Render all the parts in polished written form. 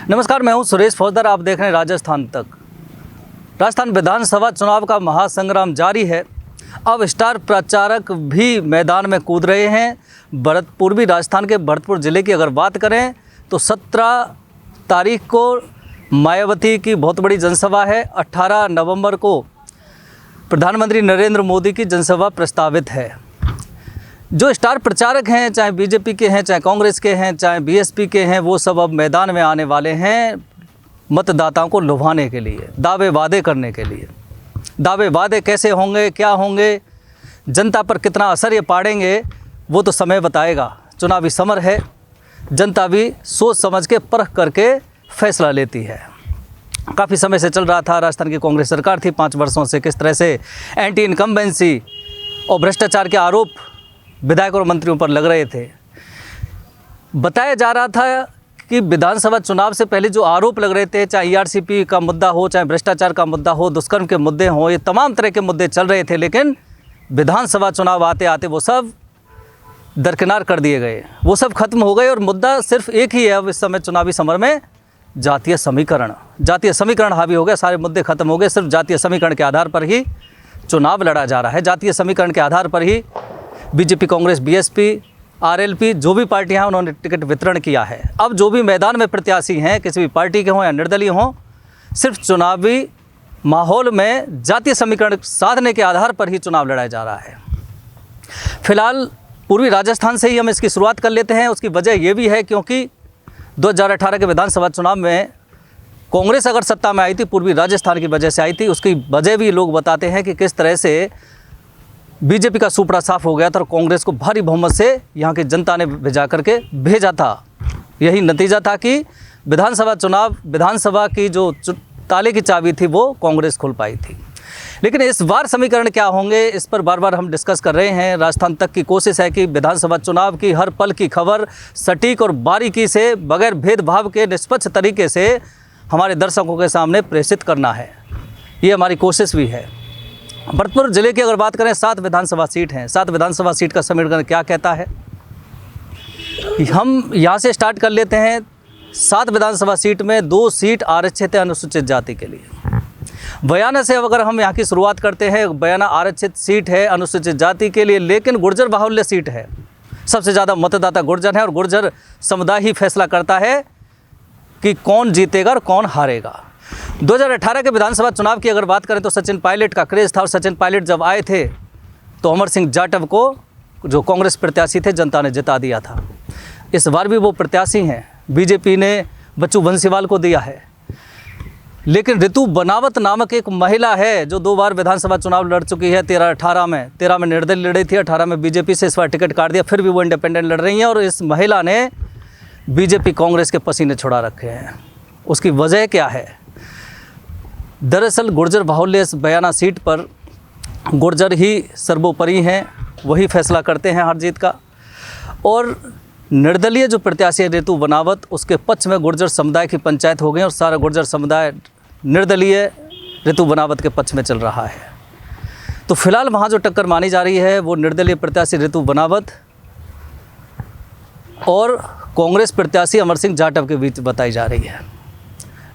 नमस्कार, मैं हूं सुरेश फौजदार। आप देख रहे हैं राजस्थान तक। राजस्थान विधानसभा चुनाव का महासंग्राम जारी है। अब स्टार प्रचारक भी मैदान में कूद रहे हैं। पूर्वी राजस्थान के भरतपुर ज़िले की अगर बात करें तो 17 तारीख को मायावती की बहुत बड़ी जनसभा है। 18 नवंबर को प्रधानमंत्री नरेंद्र मोदी की जनसभा प्रस्तावित है। जो स्टार प्रचारक हैं, चाहे बीजेपी के हैं, चाहे कांग्रेस के हैं, चाहे बीएसपी के हैं, वो सब अब मैदान में आने वाले हैं मतदाताओं को लुभाने के लिए, दावे वादे करने के लिए। दावे वादे कैसे होंगे, क्या होंगे, जनता पर कितना असर ये पाड़ेंगे, वो तो समय बताएगा। चुनावी समर है, जनता भी सोच समझ के परख करके फैसला लेती है। काफ़ी समय से चल रहा था, राजस्थान की कांग्रेस सरकार थी 5 वर्षों से, किस तरह से एंटी इनकम्बेंसी और भ्रष्टाचार के आरोप विधायकों और मंत्रियों पर लग रहे थे। बताया जा रहा था कि विधानसभा चुनाव से पहले जो आरोप लग रहे थे, चाहे ईआरसीपी का मुद्दा हो, चाहे भ्रष्टाचार का मुद्दा हो, दुष्कर्म के मुद्दे हों, ये तमाम तरह के मुद्दे चल रहे थे। लेकिन विधानसभा चुनाव आते आते वो सब दरकिनार कर दिए गए, वो सब खत्म हो गए और मुद्दा सिर्फ एक ही है अब इस समय चुनावी समर में, जातीय समीकरण। जातीय समीकरण हावी हो गया, सारे मुद्दे खत्म हो गए। सिर्फ जातीय समीकरण के आधार पर ही चुनाव लड़ा जा रहा है। जातीय समीकरण के आधार पर ही बीजेपी, कांग्रेस, बीएसपी, आरएलपी जो भी पार्टियां हैं उन्होंने टिकट वितरण किया है। अब जो भी मैदान में प्रत्याशी हैं, किसी भी पार्टी के हों या निर्दलीय हों, सिर्फ चुनावी माहौल में जातीय समीकरण साधने के आधार पर ही चुनाव लड़ाया जा रहा है। फिलहाल पूर्वी राजस्थान से ही हम इसकी शुरुआत कर लेते हैं। उसकी वजह ये भी है क्योंकि 2018 के विधानसभा चुनाव में कांग्रेस अगर सत्ता में आई थी, पूर्वी राजस्थान की वजह से आई थी। उसकी वजह भी लोग बताते हैं कि किस तरह से बीजेपी का सुपड़ा साफ हो गया था और कांग्रेस को भारी बहुमत से यहाँ की जनता ने भिजा करके भेजा था। यही नतीजा था कि विधानसभा की जो ताले की चाबी थी वो कांग्रेस खोल पाई थी। लेकिन इस बार समीकरण क्या होंगे, इस पर बार बार हम डिस्कस कर रहे हैं। राजस्थान तक की कोशिश है कि विधानसभा चुनाव की हर पल की खबर सटीक और बारीकी से, बगैर भेदभाव के, निष्पक्ष तरीके से हमारे दर्शकों के सामने प्रेषित करना है। ये हमारी कोशिश भी है। भरतपुर ज़िले की अगर बात करें, 7 विधानसभा सीट हैं। 7 विधानसभा सीट का समीकरण क्या कहता है, हम यहाँ से स्टार्ट कर लेते हैं। 7 विधानसभा सीट में 2 सीट आरक्षित है अनुसूचित जाति के लिए। बयाना से अगर हम यहाँ की शुरुआत करते हैं, बयाना आरक्षित सीट है अनुसूचित जाति के लिए, लेकिन गुर्जर बाहुल्य सीट है। सबसे ज़्यादा मतदाता गुर्जर है और गुर्जर समुदाय ही फैसला करता है कि कौन जीतेगा और कौन हारेगा। 2018 के विधानसभा चुनाव की अगर बात करें तो सचिन पायलट का क्रेज़ था और सचिन पायलट जब आए थे तो अमर सिंह जाटव को, जो कांग्रेस प्रत्याशी थे, जनता ने जिता दिया था। इस बार भी वो प्रत्याशी हैं। बीजेपी ने बच्चू बंसीवाल को दिया है। लेकिन ऋतु बनावत नामक एक महिला है जो 2 बार विधानसभा चुनाव लड़ चुकी है। 13 में निर्दलीय लड़ी थी, 18 में बीजेपी से, इस बार टिकट काट दिया, फिर भी वो इंडिपेंडेंट लड़ रही हैं। और इस महिला ने बीजेपी कांग्रेस के पसीने छुड़ा रखे हैं। उसकी वजह क्या है? दरअसल गुर्जर बाहुल्य इस बयाना सीट पर गुर्जर ही सर्वोपरि हैं, वही फैसला करते हैं हार जीत का। और निर्दलीय जो प्रत्याशी है ऋतु बनावत, उसके पक्ष में गुर्जर समुदाय की पंचायत हो गई और सारा गुर्जर समुदाय निर्दलीय ऋतु बनावत के पक्ष में चल रहा है। तो फिलहाल वहाँ जो टक्कर मानी जा रही है वो निर्दलीय प्रत्याशी ऋतु बनावत और कांग्रेस प्रत्याशी अमर सिंह जाटव के बीच बताई जा रही है।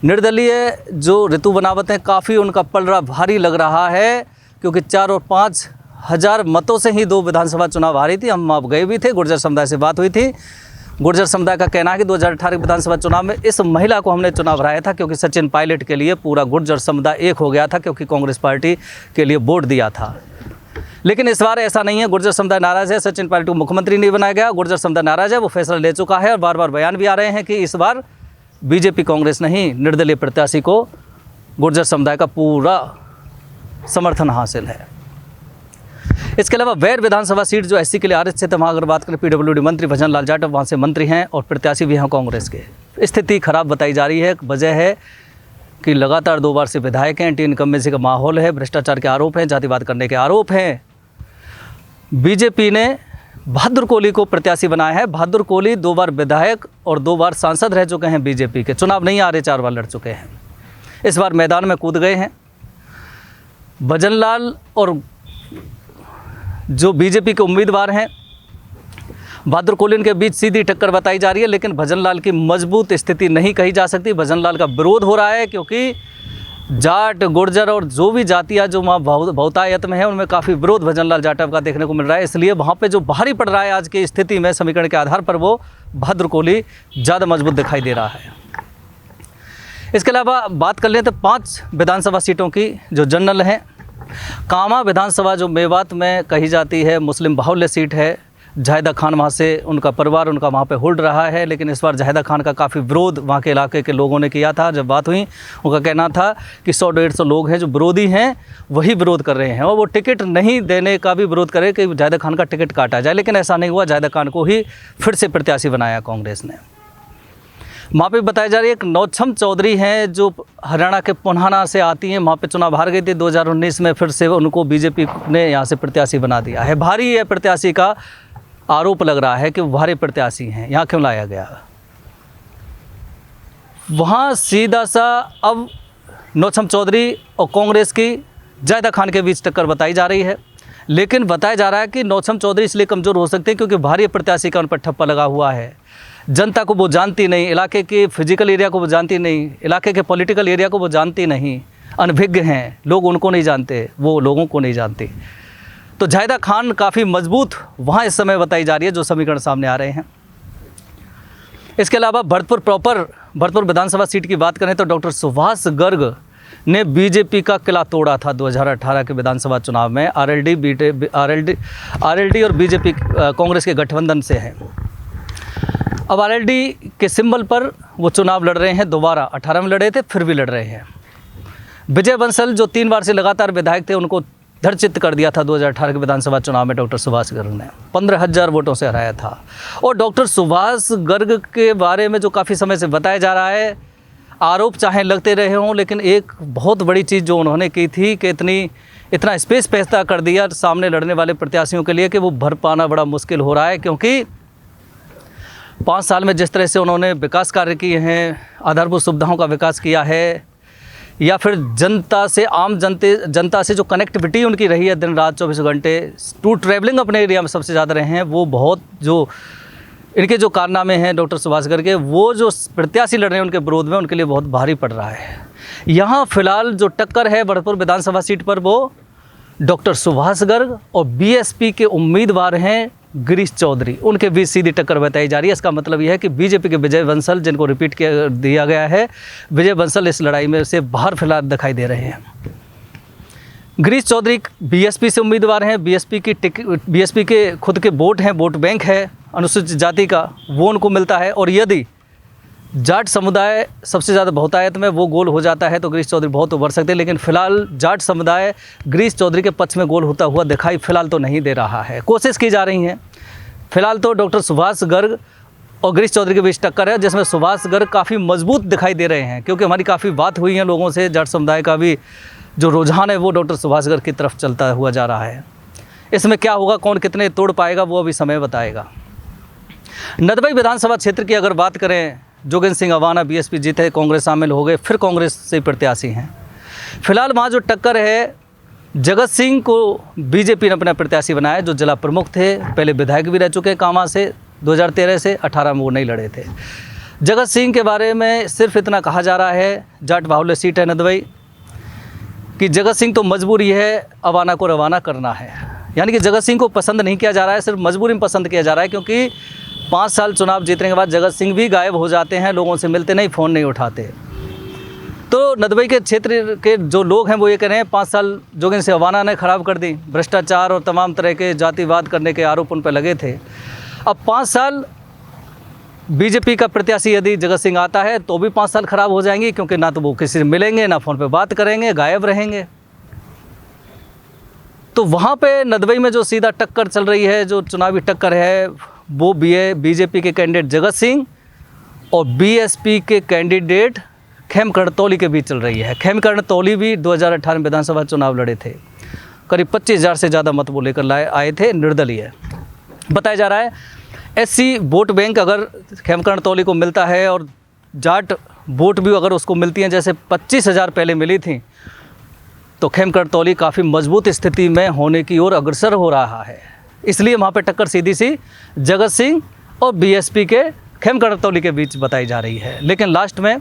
निर्दलीय जो ऋतु बनावत हैं, काफ़ी उनका पलड़ा भारी लग रहा है क्योंकि 4 और 5 हज़ार मतों से ही 2 विधानसभा चुनाव हारी थी। हम आप गए भी थे, गुर्जर समुदाय से बात हुई थी। गुर्जर समुदाय का कहना है कि 2018 विधानसभा चुनाव में इस महिला को हमने चुनाव हराया था क्योंकि सचिन पायलट के लिए पूरा गुर्जर समुदाय एक हो गया था, क्योंकि कांग्रेस पार्टी के लिए वोट दिया था। लेकिन इस बार ऐसा नहीं है। गुर्जर समुदाय नाराज़ है, सचिन पायलट को मुख्यमंत्री नहीं बनाया गया। गुर्जर समुदाय नाराज़ है, वो फैसला ले चुका है और बार बार बयान भी आ रहे हैं कि इस बार बीजेपी, कांग्रेस नहीं, निर्दलीय प्रत्याशी को गुर्जर समुदाय का पूरा समर्थन हासिल है। इसके अलावा वैर विधानसभा सीट जो एससी के लिए आरक्षित है, वहाँ अगर बात करें पीडब्ल्यूडी मंत्री भजन लाल जाटव वहाँ से मंत्री हैं और प्रत्याशी भी हैं कांग्रेस के। स्थिति खराब बताई जा रही है। वजह है कि लगातार 2 बार से विधायक हैं, एंटी इनकम्बेंसी का माहौल है, भ्रष्टाचार के आरोप हैं, जातिवाद करने के आरोप हैं। बीजेपी ने बहादुर कोहली को प्रत्याशी बनाया है। बहादुर कोहली 2 बार विधायक और 2 बार सांसद रह चुके हैं बीजेपी के। चुनाव नहीं आ रहे, 4 बार लड़ चुके हैं। इस बार मैदान में कूद गए हैं। भजन लाल और जो बीजेपी के उम्मीदवार हैं बहादुर कोलिन के बीच सीधी टक्कर बताई जा रही है, लेकिन भजनलाल की मजबूत स्थिति नहीं कही जा सकती। भजनलाल का विरोध हो रहा है क्योंकि जाट, गुर्जर और जो भी जातियाँ जो वहाँ बहुतायत में है उनमें काफ़ी विरोध भजनलाल जाटव का देखने को मिल रहा है। इसलिए वहाँ पे जो भारी पड़ रहा है आज की स्थिति में समीकरण के आधार पर वो बहादुर कोहली ज़्यादा मजबूत दिखाई दे रहा है। इसके अलावा बात कर लें तो 5 विधानसभा सीटों की जो जनरल हैं। कामा विधानसभा जो मेवात में कही जाती है मुस्लिम बाहुल्य सीट है। जाहिदा खान वहाँ से उनका परिवार उनका वहाँ पे होल्ड रहा है, लेकिन इस बार जाहिदा खान का काफ़ी विरोध वहाँ के इलाके के लोगों ने किया था। जब बात हुई उनका कहना था कि 100-150 लोग हैं जो विरोधी हैं वही विरोध कर रहे हैं और वो टिकट नहीं देने का भी विरोध करे कि जाहिदा खान का टिकट काटा जाए, लेकिन ऐसा नहीं हुआ। जाहिदा खान को ही फिर से प्रत्याशी बनाया कांग्रेस ने। वहाँ पे बताया जा रही है एक नौछम चौधरी हैं जो हरियाणा के पुन्हाना से आती हैं, वहाँ पे चुनाव हार गई थी 2019 में, फिर से उनको बीजेपी ने यहाँ से प्रत्याशी बना दिया है। भारी है प्रत्याशी का आरोप लग रहा है कि वो भारी प्रत्याशी हैं, यहाँ क्यों लाया गया। वहाँ सीधा सा अब नौछम चौधरी और कांग्रेस की जाहिदा खान के बीच टक्कर बताई जा रही है, लेकिन बताया जा रहा है कि नौछम चौधरी इसलिए कमज़ोर हो सकते हैं क्योंकि भारी प्रत्याशी का उन पर ठप्पा लगा हुआ है। जनता को वो जानती नहीं, इलाके के फिजिकल एरिया को वो जानती नहीं, इलाके के पॉलिटिकल एरिया को वो जानती नहीं, अनभिज्ञ हैं, लोग उनको नहीं जानते, वो लोगों को नहीं जानते। तो जाहिदा खान काफ़ी मजबूत वहाँ इस समय बताई जा रही है जो समीकरण सामने आ रहे हैं। इसके अलावा भरतपुर विधानसभा सीट की बात करें तो डॉक्टर सुभाष गर्ग ने बीजेपी का किला तोड़ा था 2018 के विधानसभा चुनाव में। आरएलडी और बीजेपी कांग्रेस के गठबंधन से है। अब आरएलडी के सिंबल पर वो चुनाव लड़ रहे हैं दोबारा। 18 में लड़े थे, फिर भी लड़ रहे हैं। विजय बंसल जो 3 बार से लगातार विधायक थे उनको धरचित कर दिया था 2018 के विधानसभा चुनाव में डॉक्टर सुभाष गर्ग ने 15,000 वोटों से हराया था। और डॉक्टर सुभाष गर्ग के बारे में जो काफ़ी समय से बताया जा रहा है, आरोप चाहे लगते रहे हों, लेकिन एक बहुत बड़ी चीज़ जो उन्होंने की थी कि इतना स्पेस पैदा कर दिया सामने लड़ने वाले प्रत्याशियों के लिए कि वो भर पाना बड़ा मुश्किल हो रहा है। क्योंकि 5 साल में जिस तरह से उन्होंने विकास कार्य किए हैं, आधारभूत सुविधाओं का विकास किया है, या फिर जनता से जो कनेक्टिविटी उनकी रही है दिन रात 24 घंटे, टू ट्रैवलिंग अपने एरिया में सबसे ज़्यादा रहे हैं, वो बहुत जो इनके जो कारनामे हैं डॉक्टर सुभाष गर्ग के, वो जो प्रत्याशी लड़ रहे हैं उनके विरोध में उनके लिए बहुत भारी पड़ रहा है। यहाँ फिलहाल जो टक्कर है भरतपुर विधानसभा सीट पर वो डॉक्टर सुभाष गर्ग और बीएसपी के उम्मीदवार हैं गिरीश चौधरी, उनके बीच सीधी टक्कर बताई जा रही है। इसका मतलब यह है कि बीजेपी के विजय बंसल जिनको रिपीट दिया गया है, विजय बंसल इस लड़ाई में से बाहर फिलहाल दिखाई दे रहे हैं। गिरीश चौधरी बीएसपी से उम्मीदवार हैं। बीएसपी के खुद के वोट हैं, वोट बैंक है अनुसूचित जाति का, वो उनको मिलता है। और यदि जाट समुदाय सबसे ज़्यादा बहुतायत में वो गोल हो जाता है तो गिरीश चौधरी बहुत उभर सकते हैं, लेकिन फिलहाल जाट समुदाय गिरीश चौधरी के पक्ष में गोल होता हुआ दिखाई फिलहाल तो नहीं दे रहा है। कोशिश की जा रही है। फिलहाल तो डॉक्टर सुभाष गर्ग और गिरीश चौधरी के बीच टक्कर है, जिसमें सुभाष गर्ग काफ़ी मजबूत दिखाई दे रहे हैं, क्योंकि हमारी काफ़ी बात हुई है लोगों से। जाट समुदाय का भी जो रुझान है वो डॉक्टर सुभाष गर्ग की तरफ चलता हुआ जा रहा है। इसमें क्या होगा, कौन कितने तोड़ पाएगा, वो अभी समय बताएगा। नदबई विधानसभा क्षेत्र की अगर बात करें, जोगेंद्र सिंह अवाना बीएसपी जीते, कांग्रेस शामिल हो गए, फिर कांग्रेस से प्रत्याशी हैं। फिलहाल वहाँ जो टक्कर है, जगत सिंह को बीजेपी ने अपना प्रत्याशी बनाया, जो जिला प्रमुख थे, पहले विधायक भी रह चुके कामा से 2013 से 18 में वो नहीं लड़े थे। जगत सिंह के बारे में सिर्फ इतना कहा जा रहा है, जाट बाहुल्य सीट है नदबई, कि जगत सिंह तो मजबूरी है अवाना को रवाना करना है। यानी कि जगत सिंह को पसंद नहीं किया जा रहा है, सिर्फ मजबूरी में पसंद किया जा रहा है, क्योंकि 5 साल चुनाव जीतने के बाद जगत सिंह भी गायब हो जाते हैं, लोगों से मिलते नहीं, फ़ोन नहीं उठाते। तो नदबई के क्षेत्र के जो लोग हैं वो ये कह रहे हैं 5 साल जोगेंद्र सिंह अवाना ने ख़राब कर दी, भ्रष्टाचार और तमाम तरह के जातिवाद करने के आरोप उन पर लगे थे। अब 5 साल बीजेपी का प्रत्याशी यदि जगत सिंह आता है तो भी 5 साल ख़राब हो जाएंगे, क्योंकि ना तो वो किसी से मिलेंगे, ना फ़ोन पे बात करेंगे, गायब रहेंगे। तो वहाँ पे नदबई में जो सीधा टक्कर चल रही है, जो चुनावी टक्कर है, वो बीजेपी के कैंडिडेट जगत सिंह और बीएसपी के कैंडिडेट खेम कर्णतौली के बीच चल रही है। खेम कर्णतौली भी 2018 में विधानसभा चुनाव लड़े थे, करीब 25,000 से ज़्यादा मत वो लेकर आए थे, निर्दलीय। बताया जा रहा है एससी वोट बैंक अगर खेम कर्णतौली को मिलता है और जाट वोट भी अगर उसको मिलती हैं, जैसे 25,000 पहले मिली थी, तो खेम कर्णतौली काफ़ी मजबूत स्थिति में होने की ओर अग्रसर हो रहा है। इसलिए वहाँ पे टक्कर सीधी सी जगत सिंह और बीएसपी के खेमकर अतौली के बीच बताई जा रही है। लेकिन लास्ट में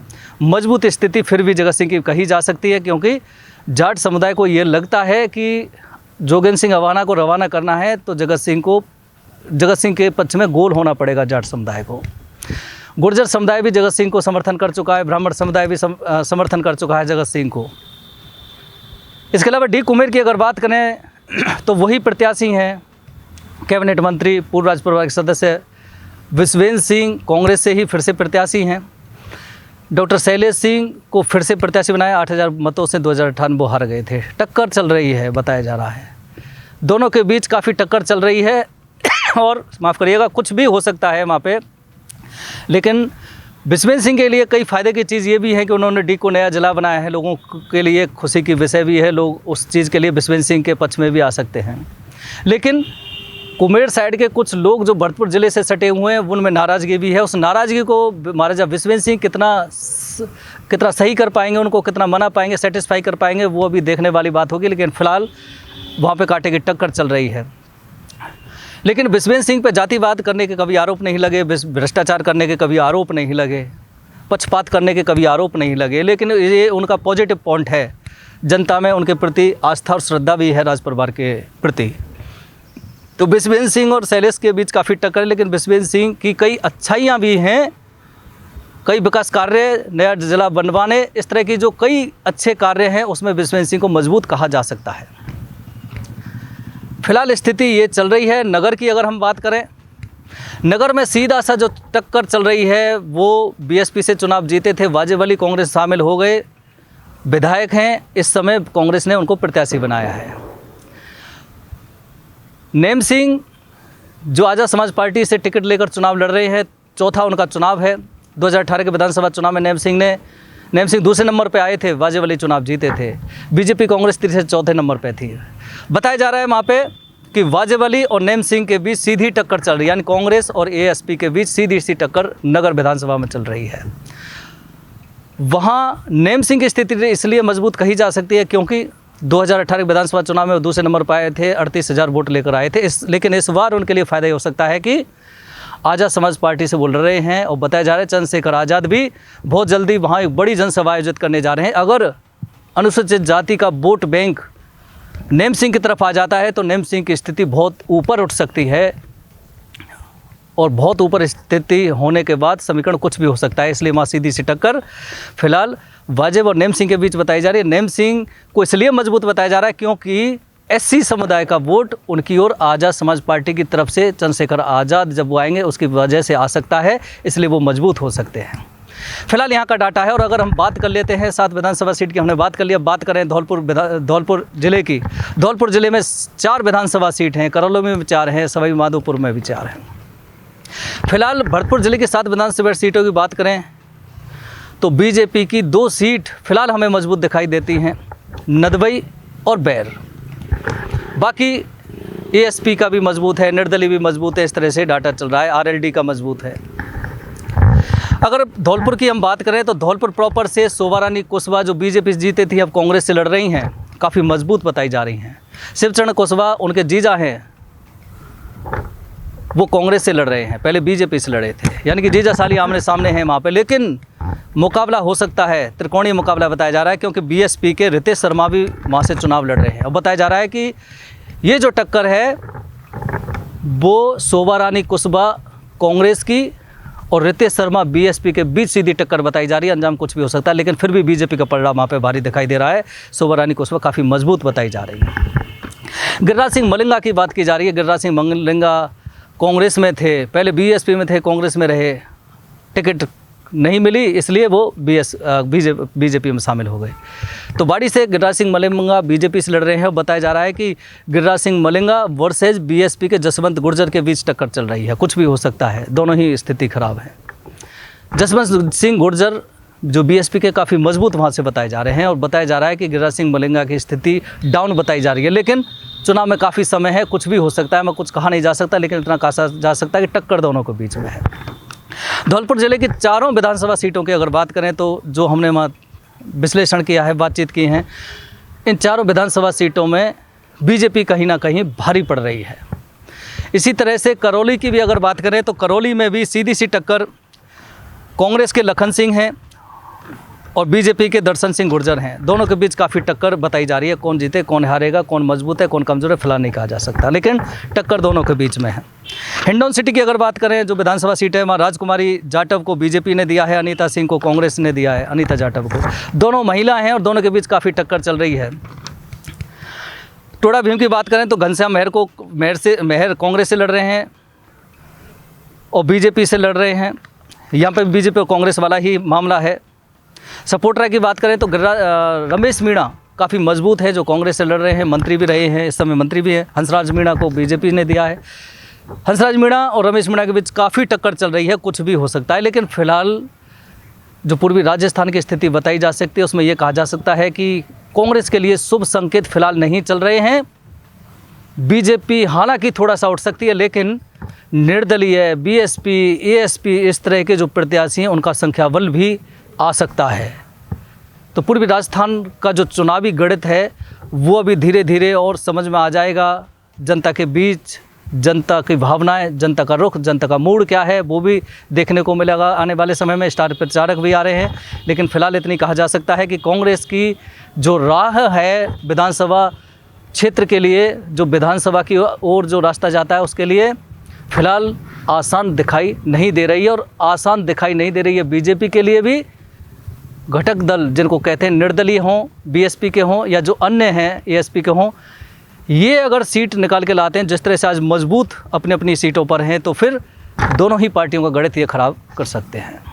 मजबूत स्थिति फिर भी जगत सिंह की कही जा सकती है, क्योंकि जाट समुदाय को ये लगता है कि जोगेंद्र सिंह अवाना को रवाना करना है तो जगत सिंह के पक्ष में गोल होना पड़ेगा जाट समुदाय को। गुर्जर समुदाय भी जगत सिंह को समर्थन कर चुका है, ब्राह्मण समुदाय भी समर्थन कर चुका है जगत सिंह को। इसके अलावा डी कुमेर की अगर बात करें तो वही प्रत्याशी हैं, कैबिनेट मंत्री पूर्व राज्य परिवार के सदस्य विश्वेंद्र सिंह कांग्रेस से ही फिर से प्रत्याशी हैं। डॉक्टर शैलेश सिंह को फिर से प्रत्याशी बनाया, 8000 मतों से 2098 वो हार गए थे। टक्कर चल रही है बताया जा रहा है, दोनों के बीच काफ़ी टक्कर चल रही है और माफ़ करिएगा कुछ भी हो सकता है वहाँ पे। लेकिन विश्वेंद्र सिंह के लिए कई फ़ायदे की चीज़ ये भी है कि उन्होंने डी को नया जिला बनाया है, लोगों के लिए खुशी की विषय भी है, लोग उस चीज़ के लिए विश्वेंद्र सिंह के पक्ष में भी आ सकते हैं। लेकिन कुमेर साइड के कुछ लोग जो भरतपुर ज़िले से सटे हुए हैं उनमें नाराज़गी भी है। उस नाराज़गी को महाराजा विश्वेंद्र सिंह कितना सही कर पाएंगे, उनको कितना मना पाएंगे, सेटिस्फाई कर पाएंगे, वो अभी देखने वाली बात होगी। लेकिन फ़िलहाल वहाँ पे कांटे की टक्कर चल रही है। लेकिन विश्वेंद्र सिंह पे जातिवाद करने के कभी आरोप नहीं लगे, भ्रष्टाचार करने के कभी आरोप नहीं लगे, पक्षपात करने के कभी आरोप नहीं लगे। लेकिन ये उनका पॉजिटिव पॉइंट है, जनता में उनके प्रति आस्था और श्रद्धा भी है राज परिवार के प्रति। तो विश्वेंद्र सिंह और शैलेश के बीच काफ़ी टक्कर है। लेकिन विश्वेंद्र सिंह की कई अच्छाइयाँ भी हैं, कई विकास कार्य, नया जिला बनवाने, इस तरह की जो कई अच्छे कार्य हैं उसमें विश्वेंद्र सिंह को मजबूत कहा जा सकता है। फिलहाल स्थिति ये चल रही है। नगर की अगर हम बात करें, नगर में सीधा सा जो टक्कर चल रही है वो बीएसपी से चुनाव जीते थे वाजेब अली, कांग्रेस शामिल हो गए, विधायक हैं, इस समय कांग्रेस ने उनको प्रत्याशी बनाया है। नेम सिंह जो आज़ाद समाज पार्टी से टिकट लेकर चुनाव लड़ रहे हैं, चौथा उनका चुनाव है। 2018 के विधानसभा चुनाव में नेम सिंह दूसरे नंबर पे आए थे, वाजेब अली चुनाव जीते थे। बीजेपी कांग्रेस तीसरे चौथे नंबर पे थी। बताया जा रहा है वहाँ पे कि वाजेब अली और नेम सिंह के बीच सीधी टक्कर चल रही है, यानी कांग्रेस और एएसपी के बीच सीधी सी टक्कर नगर विधानसभा में चल रही है। वहाँ नेम सिंह की स्थिति इसलिए मजबूत कही जा सकती है क्योंकि 2018 विधानसभा चुनाव में वो दूसरे नंबर पर आए थे, 38,000 वोट लेकर आए थे। लेकिन इस बार उनके लिए फ़ायदा ये हो सकता है कि आज़ाद समाज पार्टी से बोल रहे हैं और बताया जा रहा है चंद्रशेखर आज़ाद भी बहुत जल्दी वहाँ एक बड़ी जनसभा आयोजित करने जा रहे हैं। अगर अनुसूचित जाति का वोट बैंक नेम सिंह की तरफ आ जाता है तो नेम सिंह की स्थिति बहुत ऊपर उठ सकती है और बहुत ऊपर स्थिति होने के बाद समीकरण कुछ भी हो सकता है। इसलिए वहाँ सीधी सी टक्कर फिलहाल वाजेब और नेम सिंह के बीच बताई जा रही है। नेम सिंह को इसलिए मजबूत बताया जा रहा है क्योंकि एससी समुदाय का वोट उनकी ओर आज़ाद समाज पार्टी की तरफ से चंद्रशेखर आज़ाद जब वो आएंगे उसकी वजह से आ सकता है, इसलिए वो मजबूत हो सकते हैं। फिलहाल यहाँ का डाटा है। और अगर हम बात कर लेते हैं 7 विधानसभा सीट की, हमने बात कर लिया। बात करें धौलपुर ज़िले की, धौलपुर ज़िले में 4 विधानसभा सीट हैं, करौली में भी 4 हैं, सवाई माधोपुर में भी 4 हैं। फिलहाल भरतपुर ज़िले की 7 विधानसभा सीटों की बात करें तो बीजेपी की 2 सीट फिलहाल हमें मजबूत दिखाई देती हैं, नदबई और बैर। बाकी एएसपी का भी मजबूत है, निर्दलीय भी मजबूत है, इस तरह से डाटा चल रहा है। आरएलडी का मजबूत है। अगर धौलपुर की हम बात करें तो धौलपुर प्रॉपर से शोभा रानी कुशवाहा जो बीजेपी जीते थी अब कांग्रेस से लड़ रही हैं, काफ़ी मजबूत बताई जा रही हैं। शिवचरण कुशवाहा उनके जीजा हैं, वो कांग्रेस से लड़ रहे हैं, पहले बीजेपी से लड़े थे, यानी कि जीजा साली आमने सामने हैं वहाँ पे। लेकिन मुकाबला हो सकता है, त्रिकोणीय मुकाबला बताया जा रहा है क्योंकि बीएसपी के रितेश शर्मा भी वहाँ से चुनाव लड़ रहे हैं। और बताया जा रहा है कि ये जो टक्कर है वो शोभा रानी कुशवाहा कांग्रेस की और रितेश शर्मा बीएसपी के बीच सीधी टक्कर बताई जा रही है। अंजाम कुछ भी हो सकता है, लेकिन फिर भी बीजेपी का पलड़ा वहाँ पे भारी दिखाई दे रहा है। शोभा रानी कुशवाहा काफ़ी मजबूत बताई जा रही है। गिरिराज सिंह मलिंगा की बात की जा रही है। गिरिराज सिंह मलिंगा कांग्रेस में थे, पहले बीएसपी में थे, कांग्रेस में रहे, टिकट नहीं मिली इसलिए वो बीजेपी में शामिल हो गए। तो बाड़ी से गिरिराज सिंह मलिंगा बीजेपी से लड़ रहे हैं। बताया जा रहा है कि गिरिराज सिंह मलिंगा वर्सेज बीएसपी के जसवंत गुर्जर के बीच टक्कर चल रही है, कुछ भी हो सकता है, दोनों ही स्थिति खराब है। जसवंत सिंह गुर्जर जो बीएसपी के काफ़ी मजबूत वहाँ से बताए जा रहे हैं और बताया जा रहा है कि गिरिराज सिंह मलिंगा की स्थिति डाउन बताई जा रही है। लेकिन चुनाव में काफ़ी समय है, कुछ भी हो सकता है, मैं कुछ कहा नहीं जा सकता, लेकिन इतना कहा जा सकता है कि टक्कर दोनों के बीच में है। धौलपुर ज़िले की 4 विधानसभा सीटों की अगर बात करें तो जो हमने वहाँ विश्लेषण किया है, बातचीत की हैं, इन 4 विधानसभा सीटों में बीजेपी कहीं ना कहीं भारी पड़ रही है। इसी तरह से करौली की भी अगर बात करें तो करौली में भी सीधी सी टक्कर कांग्रेस के लखन सिंह हैं और बीजेपी के दर्शन सिंह गुर्जर हैं। दोनों के बीच काफ़ी टक्कर बताई जा रही है। कौन जीते, कौन हारेगा, कौन मजबूत है, कौन कमज़ोर है, फिलहाल नहीं कहा जा सकता, लेकिन टक्कर दोनों के बीच में है। हिंडौन सिटी की अगर बात करें, जो विधानसभा सीट है, वहाँ राजकुमारी जाटव को बीजेपी ने दिया है, अनीता सिंह को कांग्रेस ने दिया है, अनीता जाटव को। दोनों महिला हैं और दोनों के बीच काफ़ी टक्कर चल रही है। टोड़ा भीम की बात करें तो घनश्याम मेहर कांग्रेस से लड़ रहे हैं और बीजेपी से लड़ रहे हैं। यहाँ पर बीजेपी और कांग्रेस वाला ही मामला है। सपोर्टर की बात करें तो रमेश मीणा काफ़ी मजबूत है, जो कांग्रेस से लड़ रहे हैं, मंत्री भी रहे हैं, इस समय मंत्री भी हैं। हंसराज मीणा को बीजेपी ने दिया है। हंसराज मीणा और रमेश मीणा के बीच काफ़ी टक्कर चल रही है, कुछ भी हो सकता है। लेकिन फिलहाल जो पूर्वी राजस्थान की स्थिति बताई जा सकती है, उसमें ये कहा जा सकता है कि कांग्रेस के लिए शुभ संकेत फिलहाल नहीं चल रहे हैं। बीजेपी हालांकि थोड़ा सा उठ सकती है, लेकिन निर्दलीय, बीएसपी, एएसपी इस तरह के जो प्रत्याशी हैं उनका संख्याबल भी आ सकता है। तो पूर्वी राजस्थान का जो चुनावी गणित है वो अभी धीरे धीरे और समझ में आ जाएगा। जनता के बीच जनता की भावनाएं, जनता का रुख, जनता का मूड क्या है, वो भी देखने को मिलेगा आने वाले समय में। स्टार प्रचारक भी आ रहे हैं, लेकिन फिलहाल इतनी कहा जा सकता है कि कांग्रेस की जो राह है विधानसभा क्षेत्र के लिए, जो विधानसभा की ओर जो रास्ता जाता है, उसके लिए फिलहाल आसान दिखाई नहीं दे रही है। और आसान दिखाई नहीं दे रही है बीजेपी के लिए भी। घटक दल जिनको कहते हैं निर्दलीय हों, बीएसपी के हों या जो अन्य हैं एएसपी के हों, ये अगर सीट निकाल के लाते हैं जिस तरह से आज मजबूत अपनी अपनी सीटों पर हैं, तो फिर दोनों ही पार्टियों का गणित ये खराब कर सकते हैं।